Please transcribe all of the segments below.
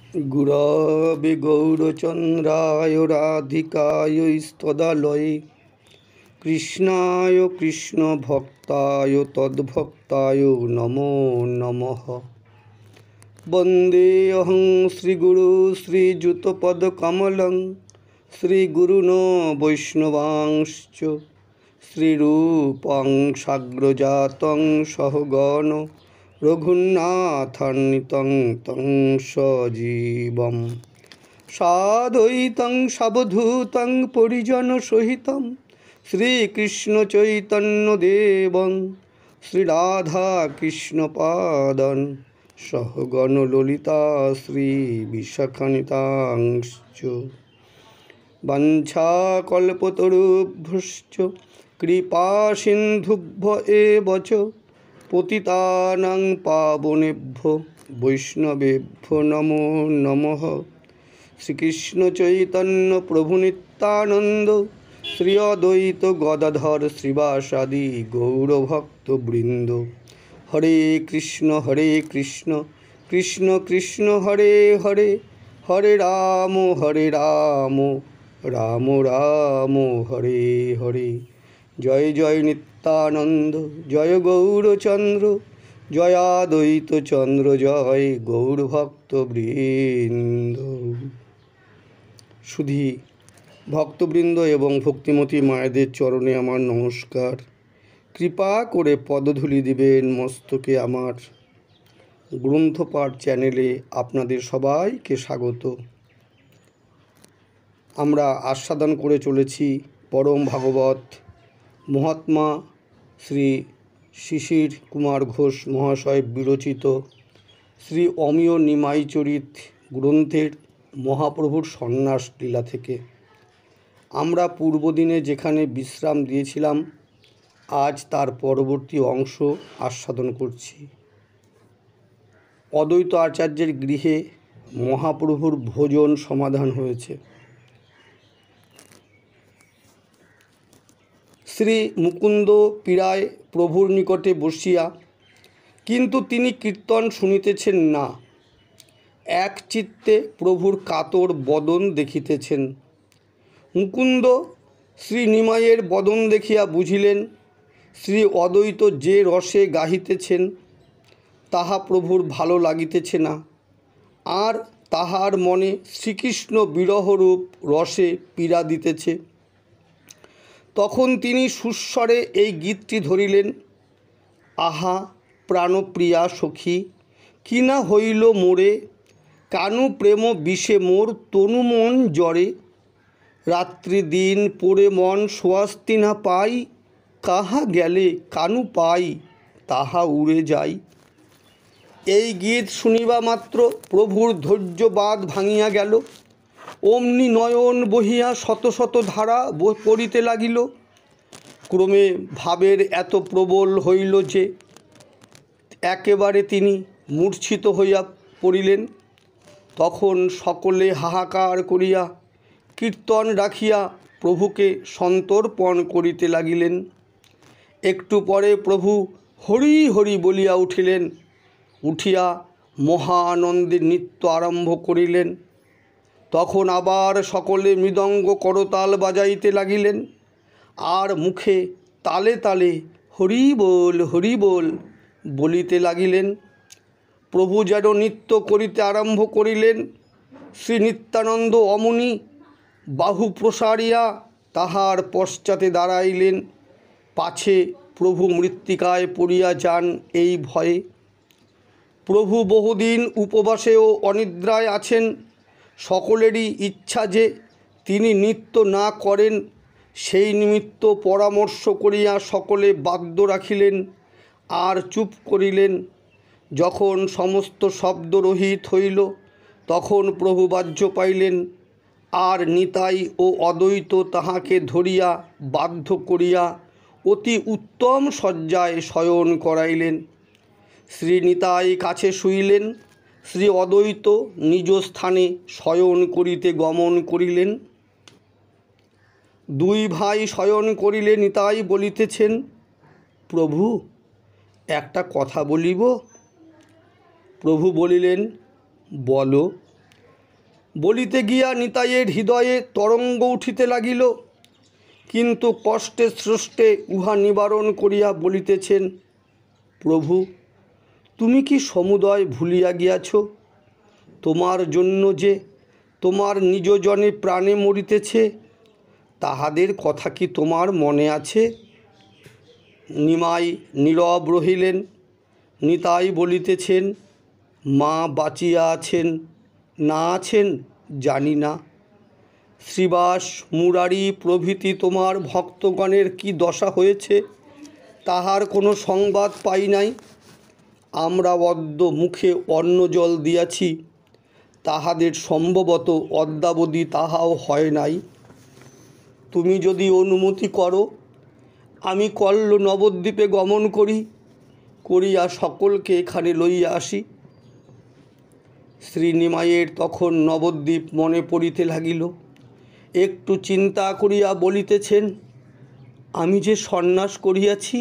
गुरवे गौरचन्द्राय राधिकाय स्तदालये कृष्णाय कृष्णभक्ताय तद्भक्ताय नमो नमः। वन्देऽहं श्रीगुरु श्रीयुतपदकमलं श्रीगुरुन् वैष्णवांश्च श्रीरूपं साग्रजातं सहगण रघुनाथान्वितं तं सजीवं साद्वैतं सावधूतं परिजनसहितं श्रीकृष्णचैतन्यदेवं श्रीराधाकृष्णपादान् सहगण ललिता श्रीविशाखान्वितांश्च वंशाकल्पतरुभ्यश्च कृपासिन्धुभ्य एव च पतितानां पावनेभ्यो वैष्णवेभ्यो नमो नमः। श्रीकृष्ण चैतन्य प्रभु नित्यानंद श्री अद्वैत गदाधर श्रीवासादि गौरभक्तवृंद। हरे कृष्ण कृष्ण कृष्ण हरे हरे, हरे राम राम राम हरे हरे। जय जय नित्यानंद, जय गौरचंद्र, जयाद्वैत चंद्र, जय गौरभक्तवृंद। सुधी भक्तबृंद एवं भक्तिमती मायेদের চরণে আমার নমস্কার। কৃপা করে পদধূলি দিবেন মস্তকে আমার। গ্রন্থপাঠ চ্যানেলে আপনাদের সবাইকে স্বাগত। আমরা আস্বাদন করে চলেছি পরম ভাগবত মহাত্মা শ্রী শিশির কুমার ঘোষ মহাশয় বিরচিত শ্রী অমিয় নিমাই চরিত গ্রন্থের মহাপ্রভুর সন্ন্যাস লীলা থেকে। আমরা পূর্বদিনে যেখানে বিশ্রাম দিয়েছিলাম, আজ তার পরবর্তী অংশ আস্বাদন করছি। অদ্বৈত আচার্যের গৃহে মহাপ্রভুর ভোজন সমাধান হয়েছে। শ্রী মুকুন্দ পীড়ায় প্রভুর নিকটে বসিয়া, কিন্তু তিনি কীর্তন শুনিতেছেন না, এক চিত্তে প্রভুর কাতর বদন দেখিতেছেন। মুকুন্দ শ্রী নিমাইয়ের বদন দেখিয়া বুঝিলেন শ্রী অদ্বৈত যে রসে গাহিতেছেন তাহা প্রভুর ভালো লাগিতেছে না, আর তাহার মনে শ্রীকৃষ্ণ বিরহরূপ রসে পীড়া দিতেছে। তখন তিনি সুস্বরে এই গীতটি ধরিলেন। আহা প্রাণপ্রিয়া সখী, কি না হইল মোরে, কানু প্রেম বিষে মোর তনু মন জ্বরে। রাত্রি দিন পড়ে মন স্বস্তি না পাই, কাহা গেলে কানু পাই তাহা উড়ে যাই। এই গীত শুনিবা মাত্র প্রভুর ধৈর্যবাদ ভাঙিয়া গেল। অমনি নয়ন বহিয়া শত শত ধারা পড়িতে লাগিল। ক্রমে ভাবের এত প্রবল হইল যে একেবারে তিনি মূর্ছিত হইয়া পড়িলেন। তখন সকলে হাহাকার করিয়া কীর্তন রাখিয়া প্রভুকে সন্তর্পণ করিতে লাগিলেন। একটু পরে প্রভু হরি হরি বলিয়া উঠিলেন। উঠিয়া মহা আনন্দে নৃত্য আরম্ভ করিলেন। তখন আবার সকলে মৃদঙ্গ করতাল বাজাইতে লাগিলেন, আর মুখে তালে তালে হরি বল বলিতে লাগিলেন। প্রভু যেন নৃত্য করিতে আরম্ভ করিলেন। শ্রী নিত্যানন্দ অমনি বাহু প্রসারিয়া তাহার পশ্চাতে দাঁড়াইলেন, পাছে প্রভু মৃত্তিকায় পড়িয়া যান এই ভয়ে। প্রভু বহুদিন উপবাসে ও অনিদ্রায় আছেন। সকলেরই ইচ্ছা যে তিনি নৃত্য না করেন, সেই নিমিত্ত পরামর্শ করিয়া সকলে বাদ্য রাখিলেন আর চুপ করিলেন। যখন সমস্ত শব্দ রহিত হইল, তখন প্রভু বাহ্য পাইলেন, আর নিতাই ও অদ্বৈত তাহাকে ধরিয়া বাধ্য করিয়া অতি উত্তম শয্যায় শয়ন করাইলেন। শ্রী নিতাই কাছে শুইলেন, শ্রী অদ্বৈত নিজ স্থানে শয়ন করিতে গমন করিলেন। দুই ভাই শয়ন করিলে নিতাই বলিতেছেন, প্রভু একটা কথা বলিব। প্রভু বলিলেন, বলো। বলিতে গিয়া নিতাইয়ের হৃদয়ে তরঙ্গ উঠিতে লাগিল, কিন্তু কষ্টে স্রষ্টে উহা নিবারণ করিয়া বলিতেছেন, প্রভু, তুমি কি সমুদয় ভুলিয়া গিয়াছ? তোমার জন্য যে তোমার নিজজনে প্রাণে মরিতেছে, তাহাদের কথা কি তোমার মনে আছে? নিমাই নীরব রহিলেন। নিতাই বলিতেছেন, মা বাঁচিয়া আছেন না আছেন জানি না। শ্রীবাস মুরারি প্রভৃতি তোমার ভক্তগণের কি দশা হয়েছে তাহার কোনো সংবাদ পাই নাই। আমরা অদ্য মুখে অন্ন জল দিয়াছি, তাহাদের সম্ভবত অদ্যাবধি তাহাও হয় নাই। তুমি যদি অনুমতি করো, আমি কল্ল নবদ্বীপে গমন করিয়া সকলকে এখানে লইয়া আসি। শ্রী নিমাইয়ের তখন নবদ্বীপ মনে পড়িতে লাগিল। একটু চিন্তা করিয়া বলিতেছেন, আমি যে সন্ন্যাস করিয়াছি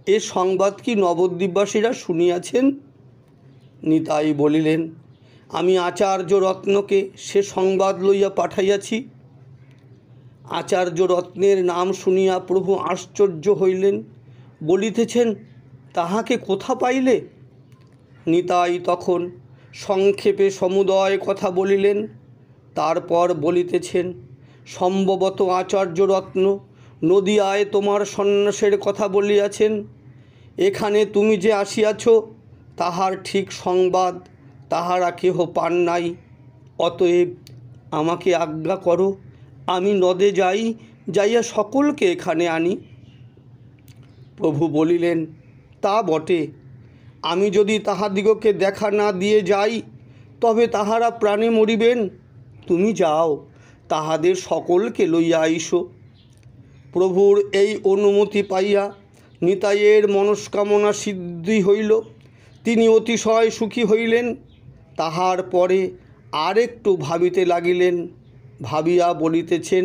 এ সংবাদ কি নবদ্বীপবাসীরা শুনিয়াছেন? নিতাই বলিলেন, আমি আচার্য রত্নকে সে সংবাদ লইয়া পাঠাইয়াছি। আচার্য রত্নের নাম শুনিয়া প্রভু আশ্চর্য হইলেন, বলিতেছেন, তাহাকে কোথা পাইলে? নিতাই তখন সংক্ষেপে সমুদয় কথা বলিলেন। তারপর বলিতেছেন, সম্ভবত আচার্য রত্ন নদিয়ায় তোমার সন্ন্যাসের কথা বলিয়াছেন। এখানে তুমি যে আসিয়াছ তাহার ঠিক সংবাদ তাহারা কেহ পান নাই। অতএব আমাকে আজ্ঞা করো, আমি নদে যাইয়া সকলকে এখানে আনি। প্রভু বলিলেন, তা বটে, আমি যদি তাহাদিগকে দেখা না দিয়ে যাই তবে তাহারা প্রাণে মরিবেন। তুমি যাও, তাহাদের সকলকে লইয়া আইসো। প্রভুর এই অনুমতি পাইয়া নিতাইয়ের মনস্কামনা সিদ্ধি হইল। তিনি অতিশয় সুখী হইলেন। তাহার পরে আর একটু ভাবিতে লাগিলেন। ভাবিয়া বলিতেছেন,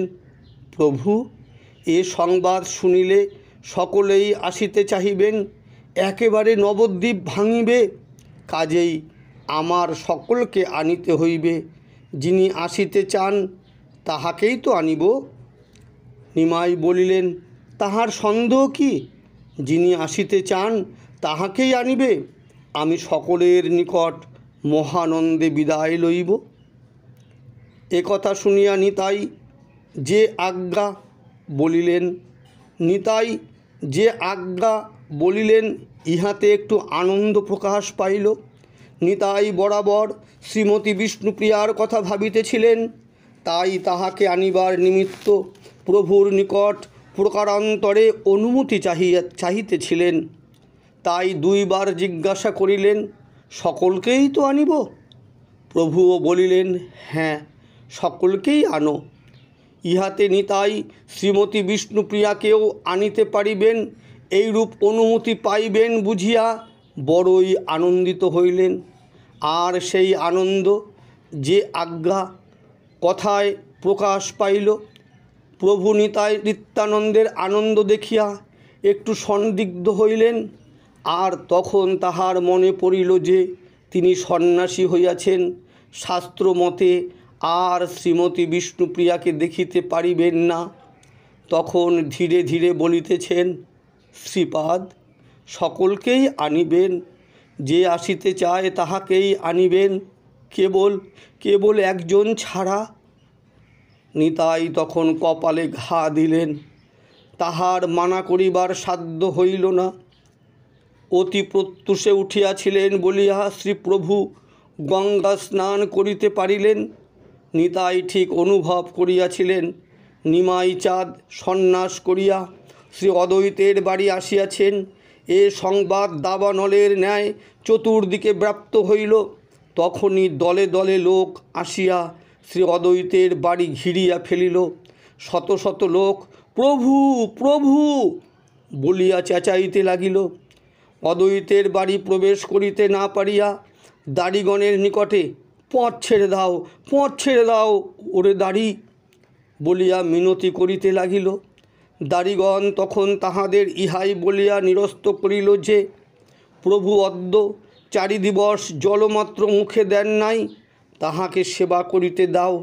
প্রভু, এ সংবাদ শুনিলে সকলেই আসিতে চাহিবেন, একেবারে নবদ্বীপ ভাঙিবে। কাজেই আমার সকলকে আনিতে হইবে। যিনি আসিতে চান তাহাকেই তো আনিব। নিমাই বলিলেন, তাহার সন্দেহ কি? যিনি আসিতে চান তাহাকেই আনিবে। আমি সকলের নিকট মহানন্দে বিদায় লইব। একথা শুনিয়া নিতাই যে আজ্ঞা বলিলেন ইহাতে একটু আনন্দ প্রকাশ পাইল। নিতাই বরাবর শ্রীমতী বিষ্ণুপ্রিয়ার কথা ভাবিতেছিলেন, তাই তাহাকে আনিবার নিমিত্ত প্রভুর নিকট প্রকারান্তরে অনুমতি চাহিতেছিলেন। তাই দুইবার জিজ্ঞাসা করিলেন, সকলকেই তো আনিব? প্রভুও বলিলেন, হ্যাঁ, সকলকেই আনো। ইহাতে নিতাই শ্রীমতী বিষ্ণুপ্রিয়াকেও আনিতে পারিবেন এইরূপ অনুমতি পাইবেন বুঝিয়া বড়ই আনন্দিত হইলেন। আর সেই আনন্দ যে আজ্ঞা কথায় প্রকাশ পাইল। প্রভু নিত্যানন্দের আনন্দ দেখিয়া একটু সন্দিগ্ধ হইলেন। আর তখন তাহার মনে পড়িল যে তিনি সন্ন্যাসী হইয়াছেন, শাস্ত্রমতে আর শ্রীমতী বিষ্ণুপ্রিয়াকে দেখিতে পারিবেন না। তখন ধীরে ধীরে বলিতেছেন, শ্রীপাদ, সকলকেই আনিবেন। যে আসিতে চায় তাহাকেই আনিবেন, কেবল একজন ছাড়া। নিতাই তখন কপালে ঘা দিলেন। তাহার মানা করিবার সাধ্য হইল না। অতি প্রত্যুষে উঠিয়াছিলেন বলিয়া শ্রীপ্রভু গঙ্গা স্নান করিতে পারিলেন। নিতাই ঠিক অনুভব করিয়াছিলেন নিমাই চাঁদ সন্ন্যাস করিয়া শ্রী অদ্বৈতের বাড়ি আসিয়াছেন। এ সংবাদ দাবানলের ন্যায় চতুর্দিকে ব্যাপ্ত হইল। তখনই দলে দলে লোক আসিয়া শ্রী অদ্বৈতের বাড়ি ঘিরিয়া ফেলিল। শত শত লোক প্রভু প্রভু বলিয়া চেঁচাইতে লাগিল। অদ্বৈতের বাড়ি প্রবেশ করিতে না পারিয়া দাড়িগণের নিকটে পথ ছেড়ে দাও ওরে দাড়ি বলিয়া মিনতি করিতে লাগিল। দাড়িগণ তখন তাহাদের ইহাই বলিয়া নিরস্ত করিল যে প্রভু অদ্য 4 দিবস জলমাত্র মুখে দেন নাই, তাহাকে সেবা করিতে দাও,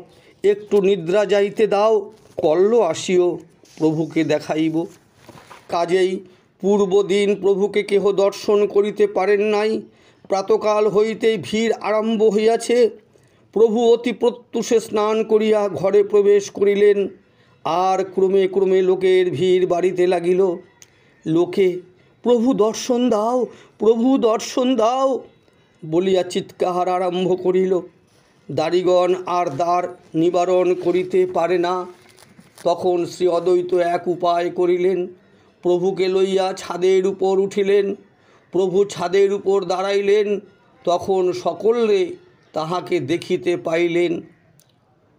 একটু নিদ্রা যাইতে দাও, কল্ল আসিও, প্রভুকে দেখাইব। কাজেই পূর্বদিন প্রভুকে কেহ দর্শন করিতে পারেন নাই। প্রাতকাল হইতেই ভিড় আরম্ভ হইয়াছে। প্রভু অতি প্রত্যুষে স্নান করিয়া ঘরে প্রবেশ করিলেন, আর ক্রমে ক্রমে লোকের ভিড় বাড়িতে লাগিল। লোকে প্রভু দর্শন দাও, প্রভু দর্শন দাও বলিয়া চিৎকার আরম্ভ করিল। দাড়িগণ আর দ্বার নিবারণ করিতে পারে না। তখন শ্রী অদ্বৈত এক উপায় করিলেন, প্রভুকে লইয়া ছাদের উপর উঠিলেন। প্রভু ছাদের উপর দাঁড়াইলেন, তখন সকলে তাহাকে দেখিতে পাইলেন।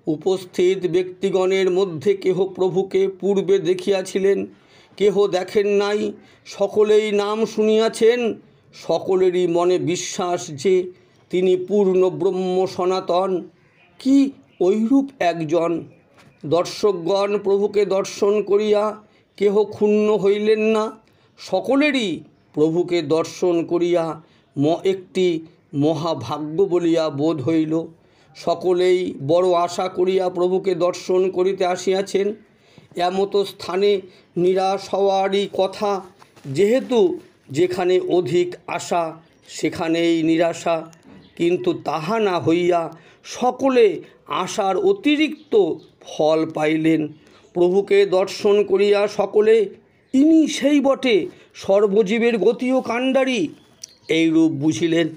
উপস্থিত ব্যক্তিগণের মধ্যে কেহ প্রভুকে পূর্বে দেখিয়াছিলেন, কেহ দেখেন নাই, সকলেই নাম শুনিয়াছেন। সকলেরই মনে বিশ্বাস যে তিনি পূর্ণ ব্রহ্ম সনাতন। কি ঐরূপ একজন! দর্শকগণ প্রভুকে দর্শন করিয়া কেহ ক্ষুণ্ণ হইলেন না। সকলেরই প্রভুকে দর্শন করিয়া একটি মহাভাগ্য বলিয়া বোধ হইল। সকলেই বড় আশা করিয়া প্রভুকে দর্শন করিতে আসিয়াছেন। এমতো স্থানে নিরাশ হওয়ারই কথা, যেহেতু যেখানে অধিক আশা সেখানেই নিরাশা। কিন্তু তাহা না হইয়া সকলে আশার অতিরিক্ত ফল পাইলেন। প্রভুকে দর্শন করিয়া সকলে ইনি সেই বটে, সর্বজীবের গতি ও কাণ্ডারী এইরূপ বুঝিলেন।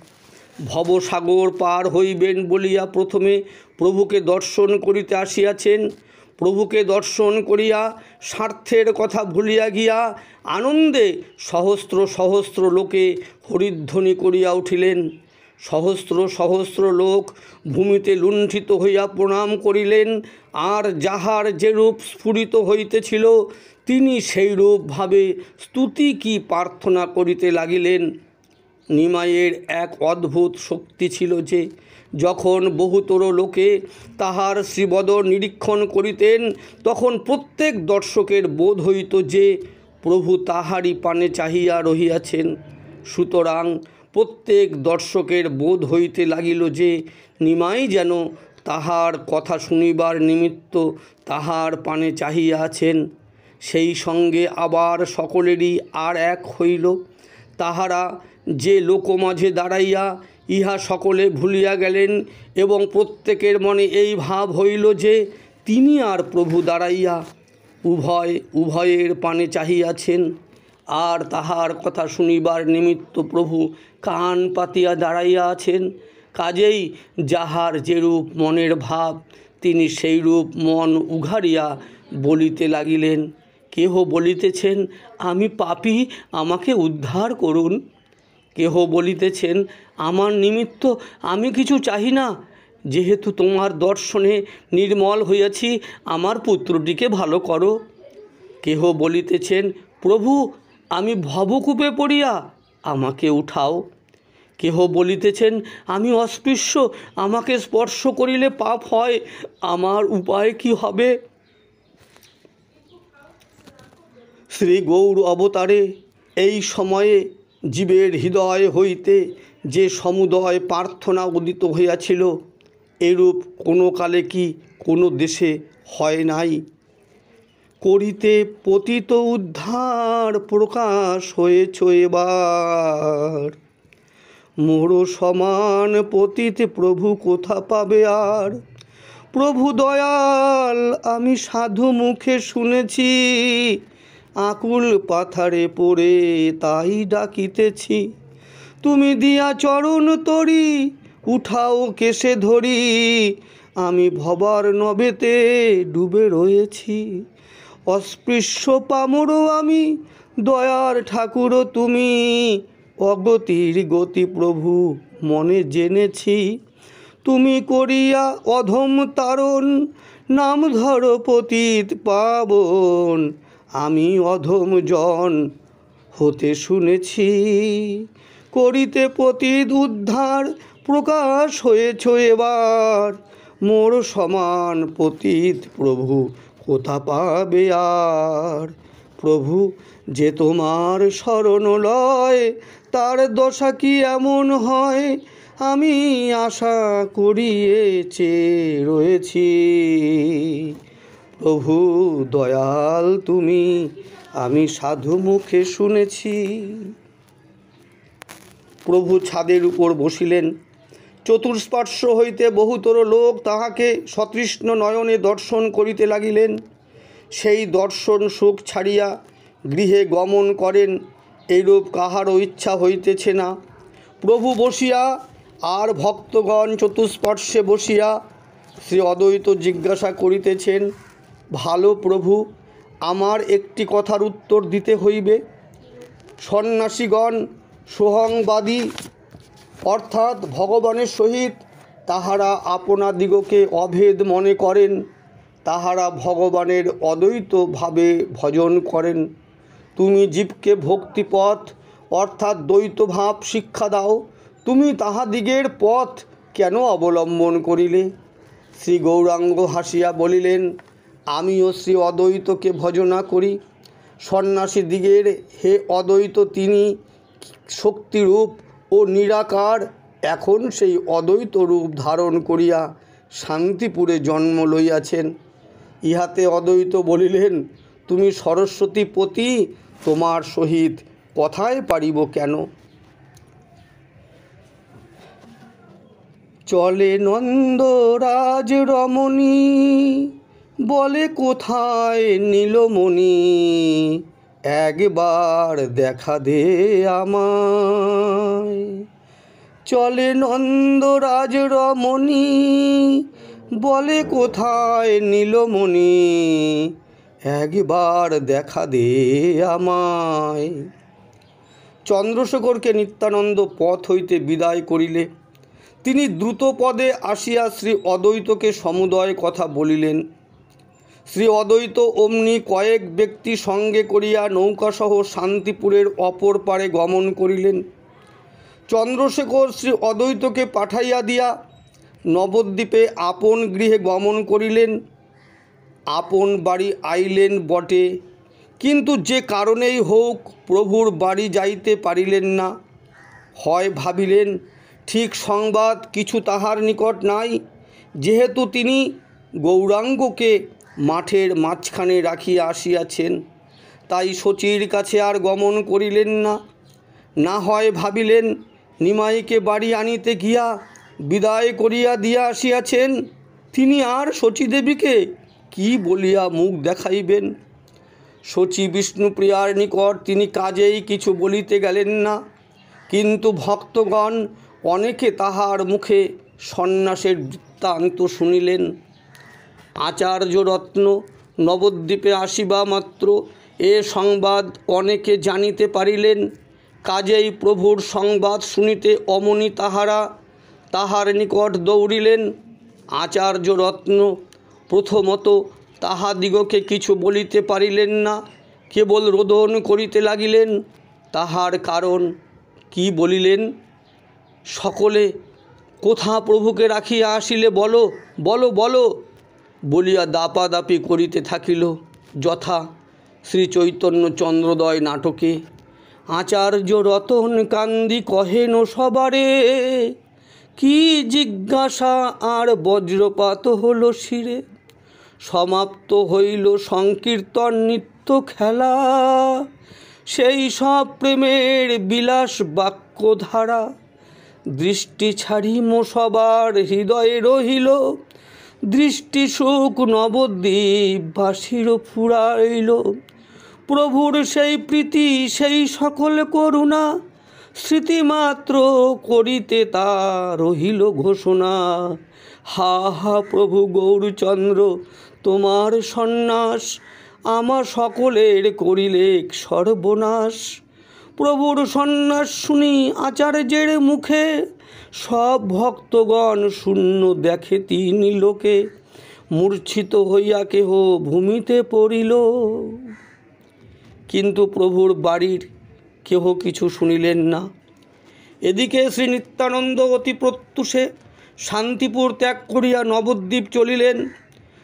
ভবসাগর পার হইবেন বলিয়া প্রথমে প্রভুকে দর্শন করিতে আসিয়াছেন। প্রভুকে দর্শন করিয়া স্বার্থের কথা ভুলিয়া গিয়া আনন্দে সহস্র সহস্র লোকে হরিধ্বনি করিয়া উঠিলেন। সহস্র সহস্র লোক ভূমিতে লুণ্ঠিত হইয়া প্রণাম করিলেন, আর যাহার যেরূপ স্ফুরিত হইতেছিল তিনি সেইরূপভাবে স্তুতি কি প্রার্থনা করিতে লাগিলেন। নিমাইয়ের এক অদ্ভুত শক্তি ছিল যে, যখন বহুতর লোকে তাহার শ্রীবদন নিরীক্ষণ করিতেন, তখন প্রত্যেক দর্শকের বোধ হইত যে প্রভু তাহারই পানে চাহিয়া রহিয়াছেন। সুতরাং প্রত্যেক দর্শকের বোধ হইতে লাগিল যে নিমাই যেন তাহার কথা শুনিবার নিমিত্ত তাহার পানে চাহিয়া আছেন। সেই সঙ্গে আবার সকলেরই আর এক হইল। তাহারা যে লোকমাঝে দাঁড়াইয়া ইহা সকলে ভুলিয়া গেলেন, এবং প্রত্যেকের মনে এই ভাব হইল যে তিনি আর প্রভু দাঁড়াইয়া উভয়ের পানে চাহিয়াছেন, আর তাহার কথা শুনিবার নিমিত্ত প্রভু কান পাতিয়া দাঁড়াইয়া আছেন। কাজেই যাহার যেরূপ মনের ভাব তিনি সেইরূপ মন উঘাড়িয়া বলিতে লাগিলেন। কেহ বলিতেছেন, আমি পাপী, আমাকে উদ্ধার করুন। কেহ বলিতেছেন, আমার নিমিত্ত আমি কিছু চাহি না, যেহেতু তোমার দর্শনে নির্মল হইয়াছি, আমার পুত্রটিকে ভালো করো। কেহ বলিতেছেন, প্রভু আমি ভবকূপে পড়িয়া, আমাকে উঠাও। কেহ বলিতেছেন, আমি অস্পৃশ্য, আমাকে স্পর্শ করিলে পাপ হয়, আমার উপায় কি হবে? শ্রী গৌর অবতারে এই সময়ে জীবের হৃদয় হইতে যে সমুদয় প্রার্থনা উদিত হইয়াছিল, এরূপ কোনো কালে কি কোনো দেশে হয় নাই। করিতে পতিত উদ্ধার প্রকাশ হয়েছ এবার, মোর সমান পতিত প্রভু কোথা পাবে আর। প্রভু দয়াল আমি সাধু মুখে শুনেছি, আকুল পাথারে পড়ে তাই ডাকিতেছি। তুমি দিয়া চরণ তরি, উঠাও কেশে ধরি, আমি ভবার নবেতে ডুবে রয়েছি। অস্পৃশ্য পামর আমি, দয়ার ঠাকুর তুমি, অগতির গতি প্রভু মনে জেনেছি। তুমি করিয়া অধম তারণ, নাম ধর পতিত পাবন, আমি অধম জন হতে শুনেছি। করিতে পতিত উদ্ধার প্রকাশ হয়েছ এবার, মোর সমান পতিত প্রভু কোথা পাবে আর। প্রভু যে তোমার শরণ লয়, তার দশা কি এমন হয়, আমি আশা করিয়ে চেয়ে রয়েছি। প্রভু দয়াল তুমি, আমি সাধু মুখে শুনেছি। প্রভু ছাদের উপর বসিলেন। চতুষ্পার্শ্ব হইতে বহুতর লোক তাহাকে সতৃষ্ণ নয়নে দর্শন করিতে লাগিলেন। সেই দর্শন সুখ ছাড়িয়া গৃহে গমন করেন, এইরূপ কাহারও ইচ্ছা হইতেছে না। প্রভু বসিয়া আর ভক্তগণ চতুষ্পার্শ্বে বসিয়া শ্রী অদ্বৈত জিজ্ঞাসা করিতেছেন, ভালো প্রভু, আমার একটি কথার উত্তর দিতে হইবে। সন্ন্যাসীগণ সোহংবাদী, অর্থাৎ ভগবানের সহিত তাহারা আপনাদিগকে অভেদ মনে করেন। তাহারা ভগবানের অদ্বৈত ভাবে ভজন করেন। তুমি জীবকে ভক্তিপথ অর্থাৎ দ্বৈত ভাব শিক্ষা দাও। তুমি তাহাদিগের পথ কেন অবলম্বন করিলে? শ্রী গৌরাঙ্গ হাসিয়া বলিলেন, আমিও শ্রী অদ্বৈতকে ভজনা করি। সন্ন্যাসীদিগের হে অদ্বৈত তিনি শক্তিরূপ ও নিরাকার, এখন সেই অদ্বৈত রূপ ধারণ করিয়া শান্তিপুরে জন্ম লইয়াছেন। ইহাতে অদ্বৈত বলিলেন, তুমি সরস্বতী পতি, তোমার সহিত কথায় পারিব কেন? চলে নন্দরাজ রমণী, বলে কোথায় নীলমণি, একবার দেখা দে আমায়। চলে নন্দরাজ রমণী, বলে কোথায় নীলমণি, একবার দেখা দে আমায়। চন্দ্রশেখরকে নিত্যানন্দ পথ হইতে বিদায় করিলে তিনি দ্রুত পদে আসিয়া শ্রী অদ্বৈতকে সমুদয় কথা বলিলেন। শ্রী অদ্বৈত অমনি কয়েক ব্যক্তি সঙ্গে করিয়া নৌকাসহ শান্তিপুরের অপর পারে গমন করিলেন। চন্দ্রশেখর শ্রী অদ্বৈতকে পাঠাইয়া দিয়া নবদ্বীপে আপন গৃহে গমন করিলেন। আপন বাড়ি আইলেন বটে, কিন্তু যে কারণেই হোক প্রভুর বাড়ি যাইতে পারিলেন না। হয় ভাবিলেন ঠিক সংবাদ কিছু তাহার নিকট নাই, যেহেতু তিনি গৌরাঙ্গকে মাঠের মাঝখানে রাখিয়া আসিয়াছেন, তাই শচীর কাছে আর গমন করিলেন না। না হয় ভাবিলেন নিমাইকে বাড়ি আনিতে গিয়া বিদায় করিয়া দিয়া আসিয়াছেন, তিনি আর শচীদেবীকে কি বলিয়া মুখ দেখাইবেন। শচী বিষ্ণুপ্রিয়ার নিকট তিনি কাজেই কিছু বলিতে গেলেন না, কিন্তু ভক্তগণ অনেকে তাহার মুখে সন্ন্যাসের বৃত্তান্ত শুনিলেন। আচার্য রত্ন নবদ্বীপে আসিবা মাত্র এ সংবাদ অনেকে জানিতে পারিলেন। কাজেই প্রভুর সংবাদ শুনিতে অমনি তাহারা তাহার নিকট দৌড়িলেন। আচার্য রত্ন প্রথমত তাহাদিগকে কিছু বলিতে পারিলেন না, কেবল রোদন করিতে লাগিলেন। তাহার কারণ কি বলিলেন? সকলে কোথা প্রভুকে রাখিয়া আসিলে বলো বলো বলো বলিয়া দাপাদাপি করিতে থাকিল। যথা শ্রী চৈতন্য চন্দ্রোদয় নাটকে আচার্য রতন কান্দি কহেন সবারে, কি জিজ্ঞাসা আর বজ্রপাত হল শিরে, সমাপ্ত হইল সংকীর্তন নিত্য খেলা, সেই সব প্রেমের বিলাস বাক্যধারা, দৃষ্টি ছাড়িম সবার হৃদয়ে রহিল, দৃষ্টি সুখ নবদ্বীপবাসীর ফুরাইল, প্রভুর সেই প্রীতি সেই সকল করুণা, স্মৃতিমাত্র করিতে তা রহিল ঘোষণা। হা হা প্রভু গৌরচন্দ্র, তোমার সন্ন্যাস আমার সকলের করিলে সর্বনাশ। প্রভুর সন্ন্যাস শুনি আচার্যের মুখে, সব ভক্তগণ শূন্য দেখে তিনি লোকে, মূর্ছিত হইয়া কেহ ভূমিতে পড়িল। কিন্তু প্রভুর বাড়ির কেহ কিছু শুনিলেন না। এদিকে শ্রী নিত্যানন্দ অতি প্রত্যুষে শান্তিপুর ত্যাগ করিয়া নবদ্বীপ চলিলেন।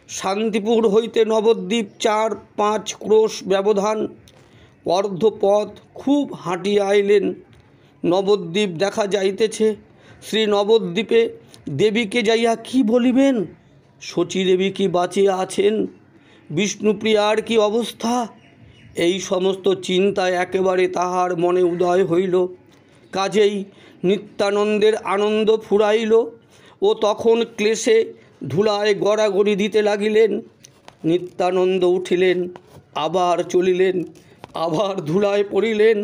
শান্তিপুর হইতে নবদ্বীপ 4-5 ক্রোশ ব্যবধান। অর্ধপথ খুব হাঁটিয়া আইলেন। নবদ্বীপ দেখা যাইতেছে। শ্রী নবদ্বীপে দেবীকে যাইয়া কি বলিবেন? শচীদেবী কি বাঁচিয়া আছেন? বিষ্ণুপ্রিয়ার কি অবস্থা? এই সমস্ত চিন্তায় একেবারে তাহার মনে উদয় হইল। কাজেই নিত্যানন্দের আনন্দ ফুরাইল ও তখন ক্লেশে ধুলায় গড়াগড়ি দিতে লাগিলেন। নিত্যানন্দ উঠিলেন, আবার চলিলেন, আবার ধুলায় পড়িলেন,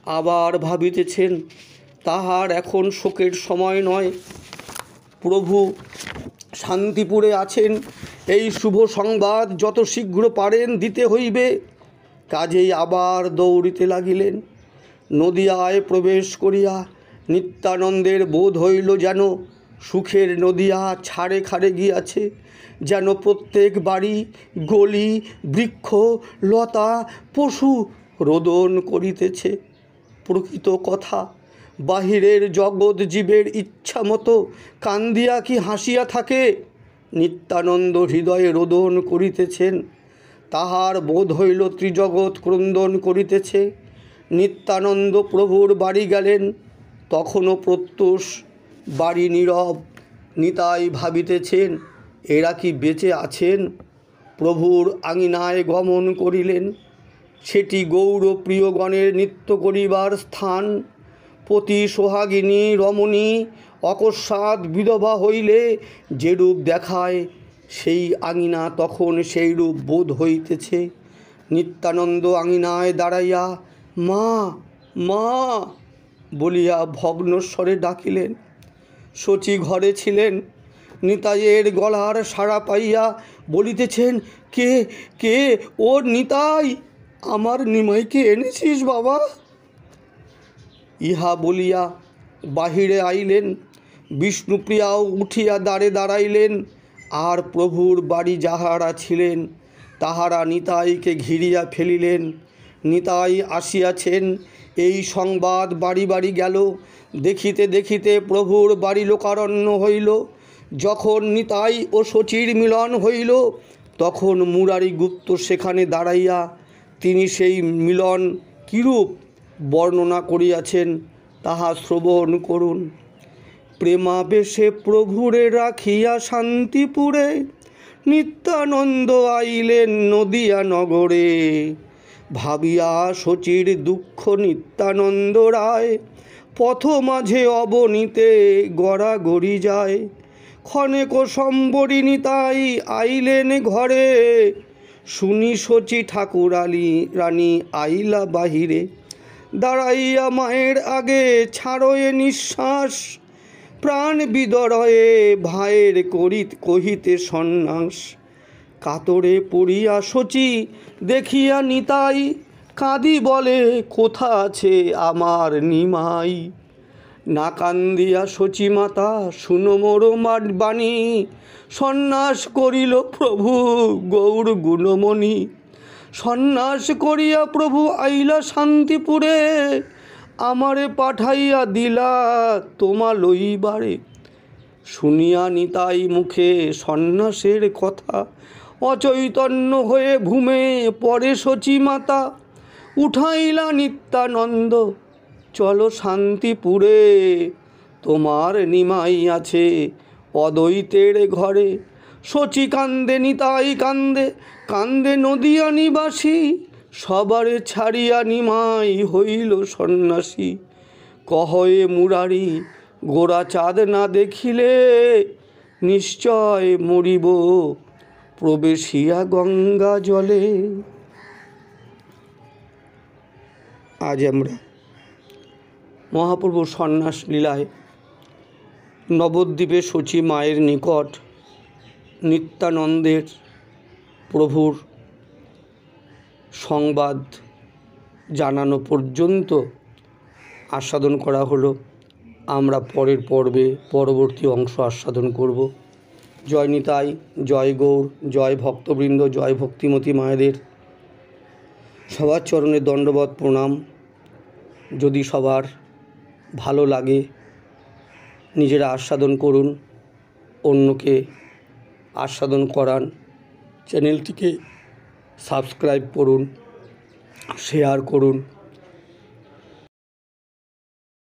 আবার ভাবিতেছেন তাহার এখন শোকের সময় নয়। প্রভু শান্তিপুরে আছেন, এই শুভ সংবাদ যত শীঘ্র পারেন দিতে হইবে। কাজেই আবার দৌড়িতে লাগিলেন। নদিয়ায় প্রবেশ করিয়া নিত্যানন্দের বোধ হইল যেন সুখের নদিয়া ছাড়ে খাড়ে গিয়াছে, যেন প্রত্যেক বাড়ি, গলি, বৃক্ষ, লতা, পশু রোদন করিতেছে। প্রকৃত কথা, বাহিরের জগৎ জীবের ইচ্ছা মতো কান্দিয়া কি হাসিয়া থাকে? নিত্যানন্দ হৃদয়ে রোদন করিতেছেন। তাহার বোধ হইল ত্রিজগৎ ক্রন্দন করিতেছে। নিত্যানন্দ প্রভুর বাড়ি গেলেন। তখনও প্রত্যুষ বাড়ি নীরব। নিতাই ভাবিতেছেন এরা কি বেঁচে আছেন? প্রভুর আঙিনায় গমন করিলেন। সেটি গৌরপ্রিয়গণের নৃত্য করিবার স্থান। পতি সোহাগিনী রমণী অকস্মাৎ বিধবা হইলে যেরূপ দেখায়, সেই আঙিনা তখন সেই রূপ বোধ হইতেছে। নিত্যানন্দ আঙিনায় দাঁড়াইয়া মা মা বলিয়া ভগ্নস্বরে ডাকিলেন। শচী ঘরে ছিলেন। নিতাইয়ের গলার সাড়া পাইয়া বলিতেছেন, কে কে? ও নিতাই, আমার নিমাইকে এনেছিস বাবা? ইহা বলিয়া বাহিরে আইলেন। বিষ্ণুপ্রিয়াও উঠিয়া দ্বারে দাঁড়াইলেন। আর প্রভুর বাড়ি যাহারা ছিলেন তাহারা নিতাইকে ঘিরিয়া ফেলিলেন। নিতাই আসিয়াছেন এই সংবাদ বাড়ি বাড়ি গেল। দেখিতে দেখিতে প্রভুর বাড়ি লোকারণ্য হইল। যখন নিতাই ও শচীর মিলন হইল, তখন মুরারিগুপ্ত সেখানে দাঁড়াইয়া তিনি সেই মিলন কিরূপ বর্ণনা করিয়াছেন তাহা শ্রবণ করুন। প্রেমাবেশে প্রভুরে রাখিয়া শান্তিপুরে নিত্যানন্দ আইলেন নদিয়া নগরে। ভাবিয়া শচীর দুঃখ নিত্যানন্দ রায়, পথ মাঝে অবনীতে গড়াগড়ি যায়। ক্ষণেক সম্বরী নিতাই আইলেন ঘরে, শুনি শচী ঠাকুরালী রানী আইলা বাহিরে। দাঁড়াইয়া মায়ের আগে ছাড়য়ে নিঃশ্বাস, প্রাণ বিদরয়ে ভাইয়ের কহিতে সন্ন্যাস। কাতরে পড়িয়া শচী দেখিয়া নিতাই, কাঁদি বলে কোথা আছে আমার নিমাই। না কান্দিয়া শচী মাতা শুনো মোর বাণী, সন্ন্যাস করিল প্রভু গৌর গুণমণি। সন্ন্যাস করিয়া প্রভু আইলা শান্তিপুরে, আমারে পাঠাইয়া দিলা তোমা লইবারে। শুনিয়া নিতাই মুখে সন্ন্যাসের কথা, অচৈতন্য হয়ে ভূমে পড়ে শচী মাতা। উঠাইলা নিত্যানন্দ চলো শান্তিপুরে, তোমার নিমাই আছে অদ্বৈতের ঘরে। শচী কান্দে, নিতাই কান্দে, কান্দে নদিয়া নিবাসী। সবারে ছাড়িয়া নিমাই হইল সন্ন্যাসী। কহয়ে মুরারি গোরা চাঁদ না দেখিলে, নিশ্চয় মরিব প্রবেশিয়া গঙ্গা জলে। আজ আমরা মহাপ্রভুর সন্ন্যাস লীলায় নবদ্বীপে শচী মায়ের নিকট নিত্যানন্দের প্রভুর সংবাদ জানানো পর্যন্ত আস্বাদন করা হলো। আমরা পরের পর্বে পরবর্তী অংশ আস্বাদন করব। জয় নিতাই, জয় গৌর, জয় ভক্তবৃন্দ, জয় ভক্তিমতী মায়েদের। সবার চরণে দণ্ডবৎ প্রণাম। যদি সবার ভালো লাগে নিজেরা আস্বাদন করুন, অন্যকে আস্বাদন করান। চ্যানেলটিকে সাবস্ক্রাইব করুন, শেয়ার করুন।